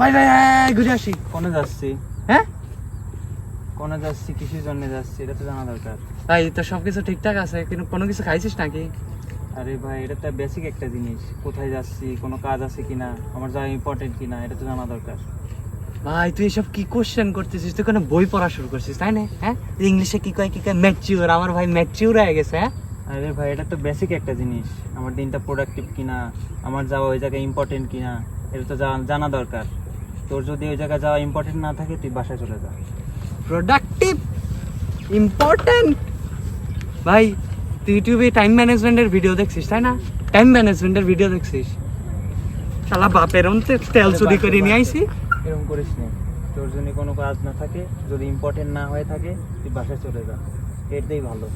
ভাই ভাই ঘুরে আসি। কোনে যাচ্ছি? হ্যাঁ কোনে যাচ্ছি, কিসের জন্য যাচ্ছি এটা তো জানা দরকার। ভাই তো সবকিছু ঠিকঠাক আছে, কিন্তু কোনো কিছু খাইছিস নাকি? আরে ভাই এটা তো বেসিক একটা জিনিস, কোথায় যাচ্ছি, কোনো কাজ আছে কিনা, আমার যাওয়া ইম্পর্টেন্ট কিনা এটা তো জানা দরকার। ভাই তুই এসব কি কোশ্চেন করতেছিস? তুই কোনো বই পড়া শুরু করছিস তাই না? হ্যাঁ ইংলিশে কি কয় ম্যাচিউর, আমার ভাই ম্যাচিউর হয়ে গেছে। হ্যাঁ আরে ভাই এটা তো বেসিক একটা জিনিস, আমার দিনটা প্রোডাক্টিভ কিনা, আমার যাওয়া ওই জায়গায় ইম্পর্টেন্ট কিনা এটা তো জানা দরকার। তোর যদি ওই জায়গায় যাওয়া ইম্পর্টেন্ট না থাকে তুই বাসায় চলে যা। Productive important? ভাই তুই ইউটিউবে টাইম ম্যানেজমেন্টের ভিডিও দেখছিস তাই না? টাইম ম্যানেজমেন্টের ভিডিও দেখছিস? শালা বাপের অন্তে তেল চুরি করে নিয়ে আইছি। এরকম করিস না, তোর যদি কোনো কাজ না থাকে, যদি ইম্পর্টেন্ট না হয়ে থাকে তুই বাসায় চলে যা, এটাই ভালো।